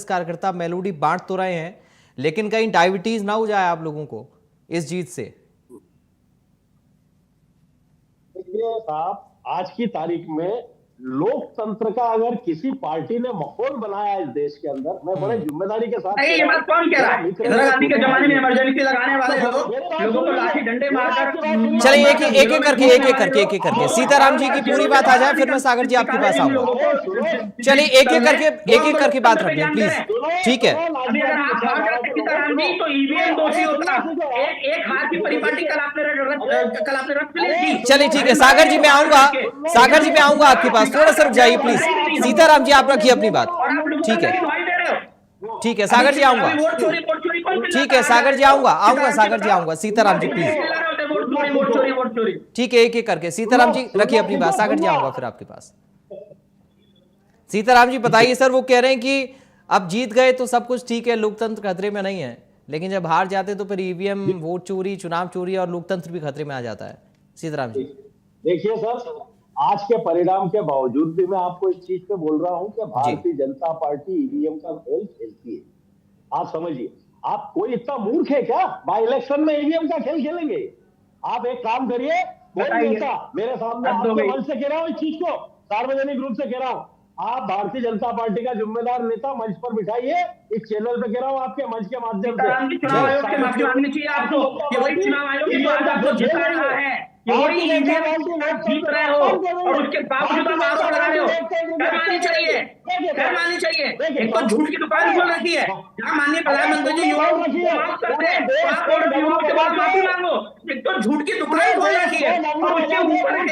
कार्यकर्ता मेलोडी बांट तो रहे हैं, लेकिन कहीं डायबिटीज ना हो जाए आप लोगों को इस जीत से। देखिए साहब, आज की तारीख में लोकतंत्र का अगर किसी पार्टी ने माहौल बनाया इस देश के अंदर, मैं बड़े जिम्मेदारी के साथ ये बात कौन कह रहा है? इंदिरा गांधी के जमाने में इमरजेंसी लगाने वाले लोगों को लाठी डंडे मारकर। चलिए एक एक करके सीताराम जी की पूरी बात आ जाए, फिर मैं सागर जी आपके पास आऊंगा। चलिए एक एक करके बात रखिए प्लीज। ठीक है, अभी अगर आप हार जाते सीताराम जी तो ईवीएम दोषी होता। एक हार की परिपाटी कल आपने रद्द की। चलिए ठीक है, सागर जी मैं आऊंगा, सागर जी मैं आऊंगा आपके पास, थोड़ा सा रुक जाइए प्लीज। सीताराम जी आप रखिए अपनी बात। ठीक है ठीक है, सागर जी आऊंगा। ठीक है सागर जी आऊंगा सागर जी आऊंगा। सीताराम जी प्लीज। ठीक है, एक एक करके सीताराम जी रखिए अपनी बात, सागर जी आऊंगा फिर आपके पास। सीताराम जी बताइए सर, वो कह रहे हैं कि अब जीत गए तो सब कुछ ठीक है, लोकतंत्र खतरे में नहीं है, लेकिन जब हार जाते तो फिर ईवीएम, वोट चोरी, चुनाव चोरी और लोकतंत्र भी खतरे में आ जाता है। सीताराम जी देखिए सर, आज के परिणाम के बावजूद भी मैं आपको इस चीज पे बोल रहा हूं कि भारतीय जनता पार्टी ईवीएम का खेल खेलती है। आप समझिए, आप कोई इतना मूर्ख है क्या बाई इलेक्शन में ईवीएम का खेल खेलेंगे? आप एक काम करिए, कौन नेता मेरे सामने आपके मंच से कह रहा हूं, इस चीज को सार्वजनिक रूप से कह रहा हूं, आप भारतीय जनता पार्टी का जिम्मेदार नेता मंच पर बिठाइए, इस चैनल पे कह रहा हूं आपके मंच के माध्यम से। चुनाव आयोग के माफी मांगनी चाहिए आपको कि वही चुनाव आयोग की बात आपको जिता रहा है, वही ईवीएम जीत रहे हो और उसके बावजूद आप आरोप लगा रहे हो। शर्म आनी चाहिए, शर्म आनी चाहिए। एक तो झूठ की दुकान खोल रखी है, जहाँ माननीय प्रधानमंत्री जी युवाओं को माफ करते हैं तो आप और युवाओं के बाद माफी मांगो। एक तो झूठ की दुकान खोल रखी है और उसके ऊपर के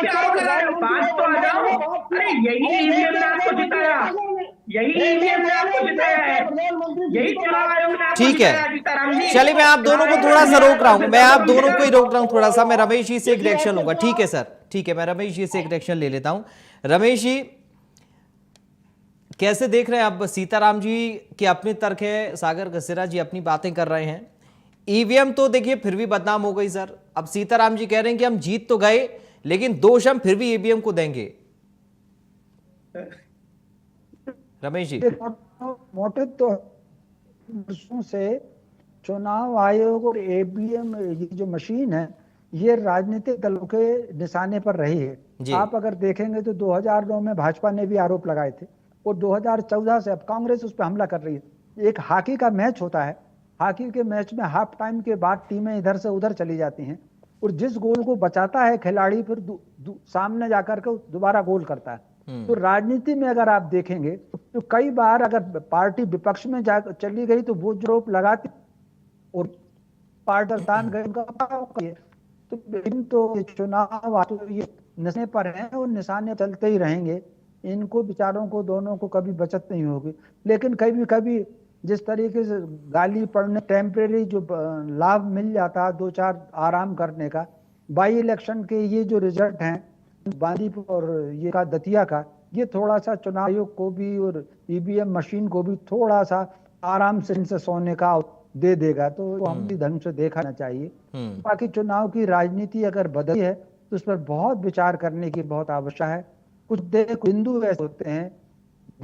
आरोप लगा रहे हो। बात तो आ जाओ। अरे यही ईवीएम ने आपको जिताया, यही ईवीएम ने आपको जिताया है, यही चुनाव आयोग ने आपको ठीक जिताया। है, चलिए मैं आप दोनों को थोड़ा सा रोक रहा हूं, मैं आप दोनों को ही रोक रहा हूं थोड़ा सा। मैं रमेश जी से एक रिएक्शन लूंगा। ठीक है सर, ठीक है, मैं रमेश जी से एक रिएक्शन ले लेता हूं। रमेश जी कैसे देख रहे हैं आप? सीताराम जी के अपने तर्क है, सागर घसेरा जी अपनी बातें कर रहे हैं। ईवीएम तो देखिए फिर भी बदनाम हो गई सर। अब सीताराम जी कह रहे हैं कि हम जीत तो गए, लेकिन दोष हम फिर भी ईवीएम को देंगे। रमेश जी मोटे तो वर्षों से चुनाव आयोग और ईवीएम ये जो मशीन है ये राजनीतिक दलों के निशाने पर रही है। आप अगर देखेंगे तो 2009 में भाजपा ने भी आरोप लगाए थे और 2014 से अब कांग्रेस उस पर हमला कर रही है। एक हॉकी का मैच होता है, हॉकी के मैच में हाफ टाइम के बाद टीमें इधर से उधर चली जाती हैं और जिस गोल को बचाता है खिलाड़ी फिर सामने जाकर के दोबारा गोल करता है। तो राजनीति में अगर आप देखेंगे तो कई बार अगर पार्टी विपक्ष में जा चली गई तो वो आरोप लगाती और पार्टी गए तो चुनाव तो ये नशे पर हैं और निशाने चलते ही रहेंगे। इनको बेचारों को दोनों को कभी बचत नहीं होगी। लेकिन कभी कभी जिस तरीके से गाली पड़ने टेम्परेरी जो लाभ मिल जाता है, 2-4 आराम करने का, बाई इलेक्शन के ये जो रिजल्ट हैं बांदीपुर और ये का दतिया का, ये थोड़ा सा चुनाव आयोग को भी और ईवीएम मशीन को भी थोड़ा सा आराम से इनसे सोने का दे देगा। तो हम भी ढंग से देखना चाहिए। बाकी चुनाव की राजनीति अगर बदली है तो उस पर बहुत विचार करने की बहुत आवश्यकता है। कुछ बिंदु ऐसे होते हैं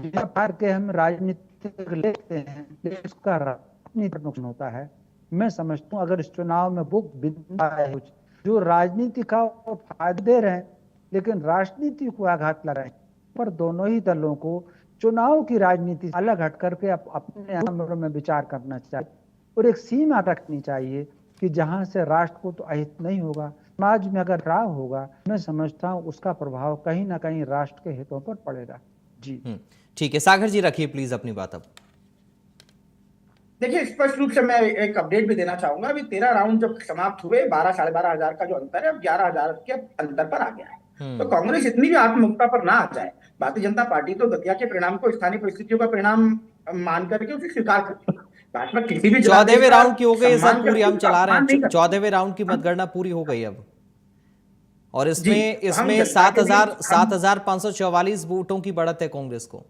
जहाँ के हम राजनीति लेते हैं लेकिन उसका राजनीतिक नुकसान होता है। मैं समझता हूँ अगर इस चुनाव में वो बिंदु है जो राजनीति का फायदा दे रहे हैं लेकिन राजनीति को आघात लगा रहे हैं, पर दोनों ही दलों को चुनाव की राजनीति अलग हट करके अपने अमलों में विचार करना चाहिए और एक सीमा रखनी चाहिए कि जहां से राष्ट्र को तो अहित नहीं होगा, समाज में अगर राव होगा, मैं समझता हूं उसका प्रभाव कहीं ना कहीं राष्ट्र के हितों पर पड़ेगा। जी ठीक है, सागर जी रखिए प्लीज अपनी बात। अब देखिए, स्पष्ट रूप से मैं एक अपडेट भी देना चाहूंगा। अभी 13 राउंड जब समाप्त हुए, 12-12.5 हजार का जो अंतर है अब 11,000 के अंतर पर आ गया है। तो कांग्रेस इतनी भी आत्ममुक्ता पर ना आ जाए। भारतीय जनता पार्टी तो दतिया के परिणाम को स्थानीय परिस्थितियों का परिणाम मान करके उसे स्वीकार करती है। भाजपा किसी भी 14वें राउंड की हो गई सर, पूरी हम चला रहे हैं। 14वें राउंड की मतगणना पूरी हो गई अब, और इसमें 7,544 वोटों की बढ़त है कांग्रेस को।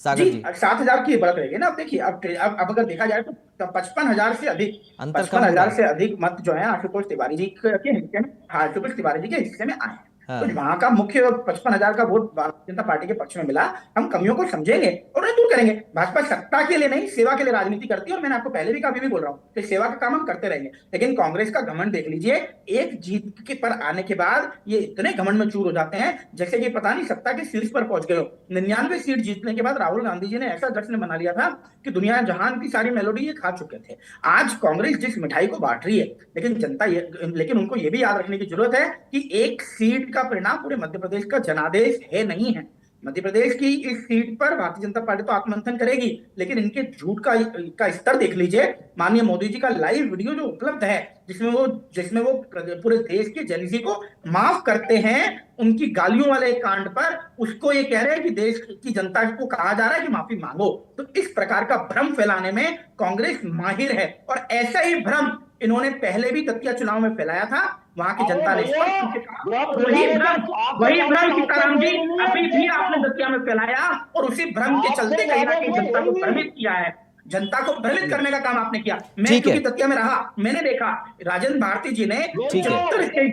सागर जी 7,000 की बढ़त रहेगी ना। अब देखिए, अब अगर देखा जाए तो 55,000 से अधिक, 55,000 से अधिक मत जो है आशुतोष तिवारी जी के हिस्से में, आशुतोष तिवारी जी के हिस्से में आए हैं। हाँ। तो वहां का मुख्य 55,000 का वोट भारतीय जनता पार्टी के पक्ष में मिला। हम कमियों को समझेंगे और उन्हें दूर करेंगे। भाजपा सत्ता के लिए नहीं, सेवा के लिए राजनीति करती है, और मैंने आपको पहले भी कहा, अभी भी बोल रहा हूँ कि सेवा का काम हम करते रहेंगे। लेकिन कांग्रेस का घमंड देख लीजिए, एक जीत के पर आने के बाद ये इतने घमंड में चूर हो जाते हैं जैसे कि पता नहीं सत्ता के शीर्ष पर पहुंच गए हो। 99 सीट जीतने के बाद राहुल गांधी जी ने ऐसा जश्न मना लिया था कि दुनिया जहान की सारी मेलोडी ये खा चुके थे। आज कांग्रेस जिस मिठाई को बांट रही है, लेकिन उनको ये भी याद रखने की जरूरत है कि एक सीट का परिणाम पूरे मध्य प्रदेश का जनादेश है, नहीं है। मध्य प्रदेश की इस सीट पर भारतीय जनता पार्टी तो आत्ममंथन करेगी, लेकिन इनके झूठ का स्तर देख लीजिए। माननीय मोदी जी का लाइव वीडियो जो उपलब्ध है, जिसमें वो पूरे देश के जेनजी को माफ करते हैं उनकी गालियों वाले कांड पर, उसको ये कह रहे हैं कि देश की जनता को कहा जा रहा है कि माफी मांगो। तो इस प्रकार का भ्रम फैलाने में कांग्रेस माहिर है, और ऐसा ही भ्रम इन्होंने पहले भी दतिया चुनाव में फैलाया था। वहां की जनता ने वही भ्रम सीताराम जी अभी भी आपने दतिया में फैलाया, और उसी भ्रम के चलते कहीं ना कहीं जनता को भ्रमित किया है। जनता को भ्रमित करने का काम आपने किया। मैं क्योंकि दतिया में रहा, मैंने देखा राजेंद्र भारती जी ने, ठीक है,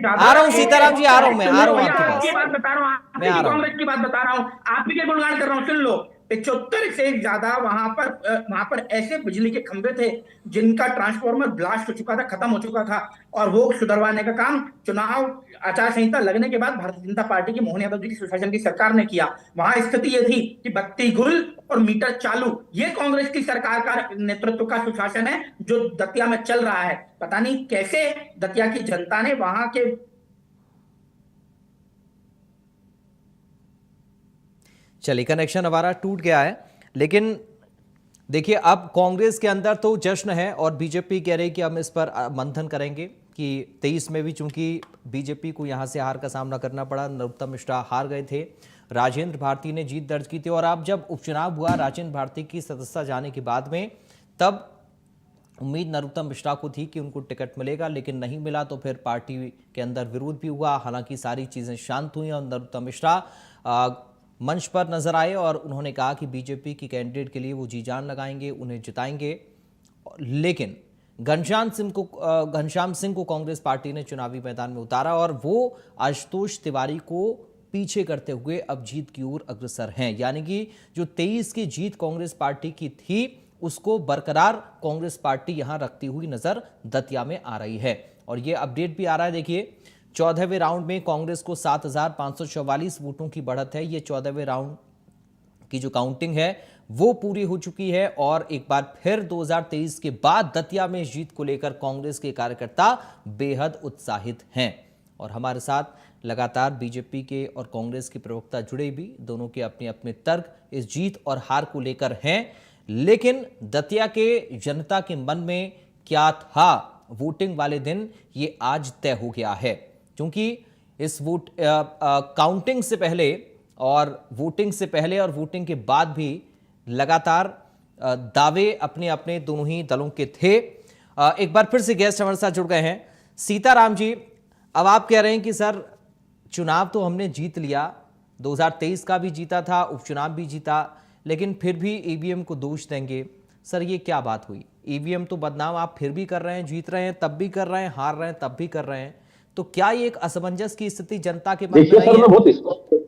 आ रहा हूं सीताराम जी, आ रहा हूं मैं, आ रहा हूं आपके पास। की बात बता रहा हूँ, कांग्रेस की बात बता रहा हूँ, आप ही के गुणगान कर रहा हूँ, सुन लो। 75 से ज्यादा वहां पर ऐसे बिजली के खंभे थे जिनका ट्रांसफार्मर ब्लास्ट हो चुका था, खत्म हो चुका था, और वो सुधरवाने का काम चुनाव आचार संहिता लगने के बाद भारतीय जनता पार्टी की मोहन यादव जी की सुशासन की सरकार ने किया। वहां स्थिति ये थी कि बत्ती गुल और मीटर चालू। ये कांग्रेस की सरकार का नेतृत्व का सुशासन है जो दतिया में चल रहा है। पता नहीं कैसे दतिया की जनता ने वहां के चलिए, कनेक्शन हमारा टूट गया है, लेकिन देखिए अब कांग्रेस के अंदर तो जश्न है और बीजेपी कह रही कि हम इस पर मंथन करेंगे कि 23 में भी चूंकि बीजेपी को यहां से हार का सामना करना पड़ा, नरोत्तम मिश्रा हार गए थे, राजेंद्र भारती ने जीत दर्ज की थी, और अब जब उपचुनाव हुआ राजेंद्र भारती की सदस्यता जाने के बाद में, तब उम्मीद नरोत्तम मिश्रा को थी कि उनको टिकट मिलेगा, लेकिन नहीं मिला। तो फिर पार्टी के अंदर विरोध भी हुआ। हालांकि सारी चीजें शांत हुई और नरोत्तम मिश्रा मंच पर नजर आए और उन्होंने कहा कि बीजेपी की कैंडिडेट के लिए वो जी जान लगाएंगे, उन्हें जिताएंगे। लेकिन घनश्याम सिंह को कांग्रेस पार्टी ने चुनावी मैदान में उतारा और वो आशुतोष तिवारी को पीछे करते हुए अब जीत की ओर अग्रसर हैं। यानी कि जो 23 की जीत कांग्रेस पार्टी की थी उसको बरकरार कांग्रेस पार्टी यहां रखती हुई नजर दतिया में आ रही है। और ये अपडेट भी आ रहा है, देखिए 14वें राउंड में कांग्रेस को 7,544 वोटों की बढ़त है। ये 14वें राउंड की जो काउंटिंग है वो पूरी हो चुकी है, और एक बार फिर 2023 के बाद दतिया में जीत को लेकर कांग्रेस के कार्यकर्ता बेहद उत्साहित हैं। और हमारे साथ लगातार बीजेपी के और कांग्रेस के प्रवक्ता जुड़े भी, दोनों के अपने अपने तर्क इस जीत और हार को लेकर हैं। लेकिन दतिया के जनता के मन में क्या था वोटिंग वाले दिन, ये आज तय हो गया है, क्योंकि इस काउंटिंग से पहले और वोटिंग से पहले और वोटिंग के बाद भी लगातार दावे अपने अपने दोनों ही दलों के थे। एक बार फिर से गेस्ट हमारे साथ जुड़ गए हैं सीताराम जी। अब आप कह रहे हैं कि सर चुनाव तो हमने जीत लिया, 2023 का भी जीता था, उपचुनाव भी जीता, लेकिन फिर भी ईवीएम को दोष देंगे। सर ये क्या बात हुई? ईवीएम तो बदनाम आप फिर भी कर रहे हैं, जीत रहे हैं तब भी कर रहे हैं, हार रहे हैं तब भी कर रहे हैं। तो क्या ये एक असमंजस की स्थिति जनता के मन में नहीं है?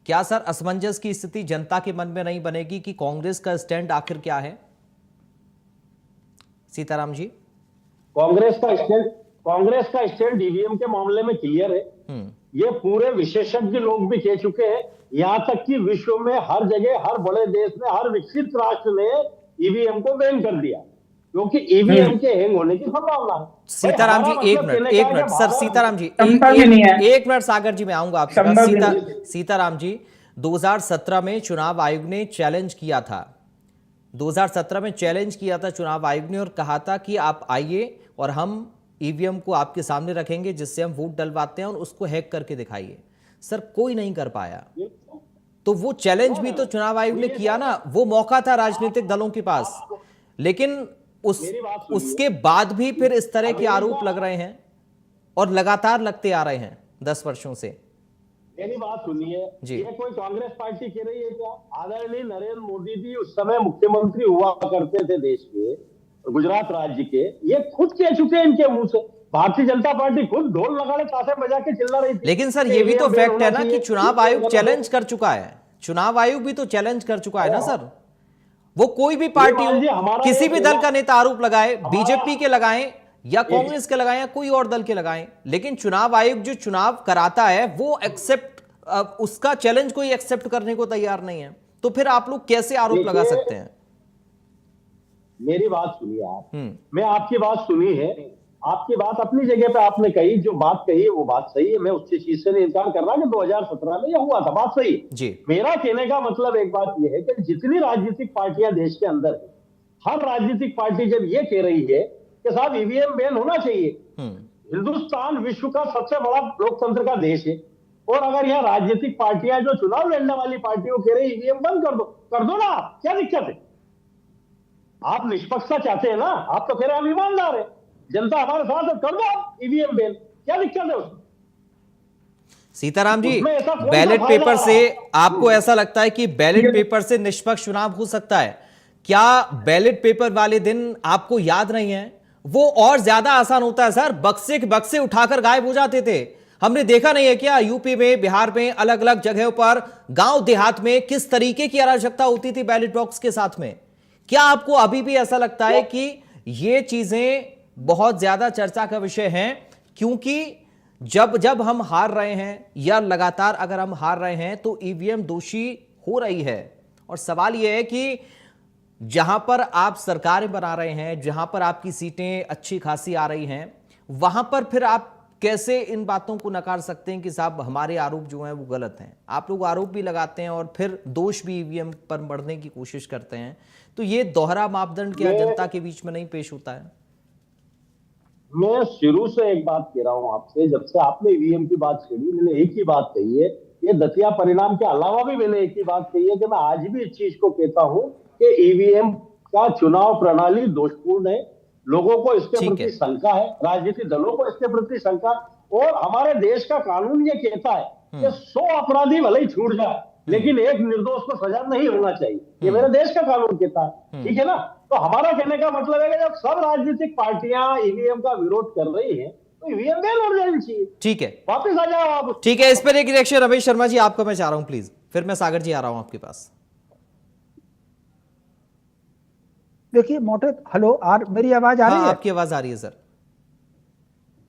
क्या सर असमंजस की स्थिति जनता के मन में नहीं बनेगी कि कांग्रेस का स्टैंड आखिर क्या है? सीताराम जी, कांग्रेस का स्टैंड ईवीएम के मामले में क्लियर है। ये पूरे विशेषज्ञ लोग भी कह चुके हैं, यहां तक कि विश्व में हर जगह, हर बड़े देश में, हर विकसित राष्ट्र ने ईवीएम को बैन कर दिया, क्योंकि ईवीएम के हैंग होने की संभावना है। सीताराम जी एक मिनट सर, सीताराम जी एक मिनट, सागर जी मैं आऊंगा आपके। सीताराम जी, 2017 में चुनाव आयोग ने चैलेंज किया था, 2017 में चैलेंज किया था चुनाव आयोग ने और कहा था कि आप आइए और हम ईवीएम को आपके सामने रखेंगे जिससे हम वोट डलवाते हैं और उसको हैक करके दिखाइए। सर कोई नहीं कर पाया, तो वो चैलेंज भी तो चुनाव आयोग ने किया ना, वो मौका था राजनीतिक दलों के पास, लेकिन उसके बाद भी फिर इस तरह के आरोप लग रहे हैं और लगातार लगते आ रहे हैं 10 वर्षों से। मेरी बात सुनिए, ये कोई कांग्रेस पार्टी कह रही है क्या? आदरणीय नरेंद्र मोदी जी उस समय मुख्यमंत्री हुआ करते थे देश के, गुजरात राज्य के, ये खुद कह चुके हैं इनके मुंह से। भारतीय जनता पार्टी खुद ढोल नगाड़े ताशे बजा के चिल्ला रही थी। लेकिन सर ये भी तो फैक्ट है ना कि चुनाव आयोग चैलेंज कर चुका है, चुनाव आयोग भी तो चैलेंज कर चुका है ना सर। वो कोई भी पार्टी हो, किसी भी दल का नेता आरोप लगाए, बीजेपी के लगाएं या कांग्रेस के लगाएं या कोई और दल के लगाएं, लेकिन चुनाव आयोग जो चुनाव कराता है वो एक्सेप्ट, उसका चैलेंज कोई एक्सेप्ट करने को तैयार नहीं है, तो फिर आप लोग कैसे आरोप लगा सकते हैं? मेरी बात सुनिए आप, मैं आपकी बात सुनी है, आपकी बात अपनी जगह पे आपने कही, जो बात कही है वो बात सही है, मैं उस चीज से नहीं इनकार कर रहा कि 2017 में यह हुआ था, बात सही जी। मेरा कहने का मतलब एक बात यह है कि जितनी राजनीतिक पार्टियां देश के अंदर है, हर राजनीतिक पार्टी जब ये कह रही है कि साहब ईवीएम बैन होना चाहिए, हिंदुस्तान विश्व का सबसे बड़ा लोकतंत्र का देश है, और अगर यह राजनीतिक पार्टियां जो चुनाव लड़ने वाली पार्टियों कह रही ईवीएम बंद कर दो ना, क्या दिक्कत है? आप निष्पक्षता चाहते हैं ना, आप तो कह रहे हैं हम ईमानदार है, जनता हमारे साथ है, कर दो आप ईवीएम बैन, क्या दिक्कत है उसमें? सीताराम जी, बैलेट पेपर से आपको ऐसा लगता है कि बैलेट पेपर से निष्पक्ष चुनाव हो सकता है? क्या बैलेट पेपर वाले दिन आपको याद नहीं है? वो और ज्यादा आसान होता है सर, बक्से के बक्से उठाकर गायब हो जाते थे। हमने देखा नहीं है क्या यूपी में, बिहार में, अलग अलग जगहों पर, गांव देहात में किस तरीके की अराजकता होती थी बैलेट बॉक्स के साथ में? क्या आपको अभी भी ऐसा लगता है कि ये चीजें बहुत ज्यादा चर्चा का विषय हैं? क्योंकि जब हम हार रहे हैं या लगातार अगर हम हार रहे हैं तो ईवीएम दोषी हो रही है, और सवाल यह है कि जहां पर आप सरकारें बना रहे हैं, जहां पर आपकी सीटें अच्छी खासी आ रही हैं, वहां पर फिर आप कैसे इन बातों को नकार सकते हैं कि साहब हमारे आरोप जो हैं वो गलत हैं? आप लोग आरोप भी लगाते हैं और फिर दोष भी ईवीएम पर मढ़ने की कोशिश करते हैं, तो ये दोहरा मापदंड क्या जनता के बीच में नहीं पेश होता है? मैं शुरू से एक बात कह रहा हूं आपसे, जब से आपने ईवीएम की बात छेड़ी, मैंने एक ही बात कही है, ये दतिया परिणाम के अलावा भी मैंने एक ही बात कही है कि मैं आज भी इस चीज को कहता हूं कि ईवीएम का चुनाव प्रणाली दोषपूर्ण है, लोगों को इसके प्रति शंका है, राजनीतिक दलों को इसके प्रति शंका, और हमारे देश का कानून ये कहता है कि 100 अपराधी भले ही छूट जाए लेकिन एक निर्दोष को सजा नहीं होना चाहिए, ये मेरे देश का कानून कहता है, ठीक है ना? तो हमारा कहने का मतलब है कि जब सब राजनीतिक पार्टियां ईवीएम का विरोध कर रही हैं तो ईवीएम बैन हो जानी चाहिए। ठीक है, वापस आ जाओ आप। ठीक है, इस पर एक रिएक्शन रमेश शर्मा जी आपको मैं चाह रहा हूं प्लीज, फिर मैं सागर जी आ रहा हूं आपके पास। देखिए मोटे, हेलो, मेरी आवाज आ रही है? आपकी आवाज आ रही है सर।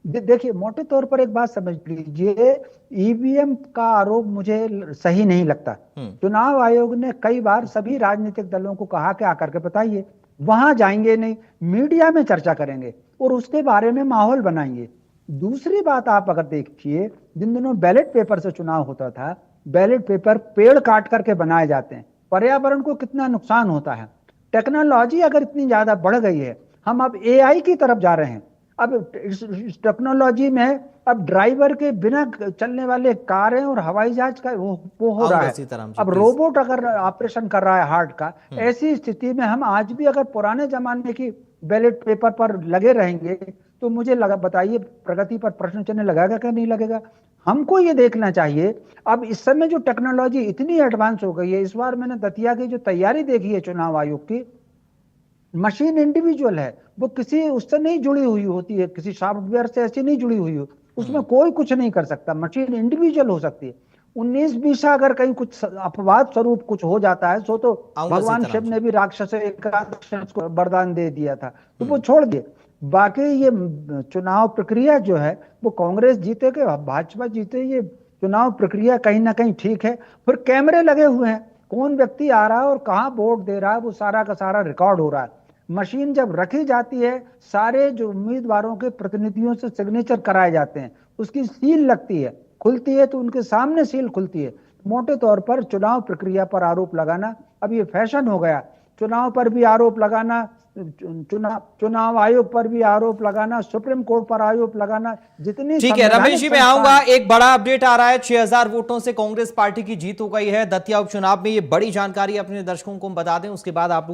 देखिए मोटे तौर पर एक बात समझ लीजिए, ईवीएम का आरोप मुझे सही नहीं लगता। चुनाव आयोग ने कई बार सभी राजनीतिक दलों को कहा कि आकर के बताइए, वहां जाएंगे नहीं, मीडिया में चर्चा करेंगे और उसके बारे में माहौल बनाएंगे। दूसरी बात आप अगर देखिए, जिन दिनों बैलेट पेपर से चुनाव होता था, बैलेट पेपर पेड़ काट करके बनाए जाते हैं, पर्यावरण को कितना नुकसान होता है। टेक्नोलॉजी अगर इतनी ज्यादा बढ़ गई है, हम अब एआई की तरफ जा रहे हैं, अब इस टेक्नोलॉजी में अब ड्राइवर के बिना चलने वाले कारें और हवाई जहाज का वो हो रहा है। अब रोबोट अगर ऑपरेशन कर रहा है हार्ट का, ऐसी स्थिति में हम आज भी अगर पुराने जमाने की बैलेट पेपर पर लगे रहेंगे तो मुझे बताइए प्रगति पर प्रश्न चिन्ह लगेगा क्या नहीं लगेगा? हमको ये देखना चाहिए। अब इस समय जो टेक्नोलॉजी इतनी एडवांस हो गई है, इस बार मैंने दतिया की जो तैयारी देखी है चुनाव आयोग की, मशीन इंडिविजुअल है, वो किसी उससे नहीं जुड़ी हुई होती है, किसी सॉफ्टवेयर से ऐसी नहीं जुड़ी हुई हो, उसमें कोई कुछ नहीं कर सकता, मशीन इंडिविजुअल हो सकती है। 19-20 अगर कहीं कुछ अपवाद स्वरूप कुछ हो जाता है तो भगवान शिव ने भी राक्षस को वरदान दे दिया था, तो वो छोड़ दिए। बाकी ये चुनाव प्रक्रिया जो है वो कांग्रेस जीते के भाजपा जीते, ये चुनाव प्रक्रिया कहीं ना कहीं ठीक है। फिर कैमरे लगे हुए हैं, कौन व्यक्ति आ रहा है और कहां वोट दे रहा है वो सारा का सारा रिकॉर्ड हो रहा है। मशीन जब रखी जाती है, सारे जो उम्मीदवारों के प्रतिनिधियों से सिग्नेचर कराए जाते हैं, उसकी सील लगती है, खुलती है तो उनके सामने सील खुलती है। मोटे तौर पर चुनाव प्रक्रिया पर आरोप लगाना अब ये फैशन हो गया, चुनाव पर भी आरोप लगाना, चुनाव आयोग पर भी आरोप लगाना, सुप्रीम कोर्ट पर आरोप लगाना, जितनी। ठीक है रमेश जी, मैं आऊंगा। एक बड़ा अपडेट आ रहा है, 6000 वोटों से कांग्रेस पार्टी की जीत हो गई है दतिया उपचुनाव में। ये बड़ी जानकारी अपने दर्शकों को बता दें, उसके बाद आप लोगों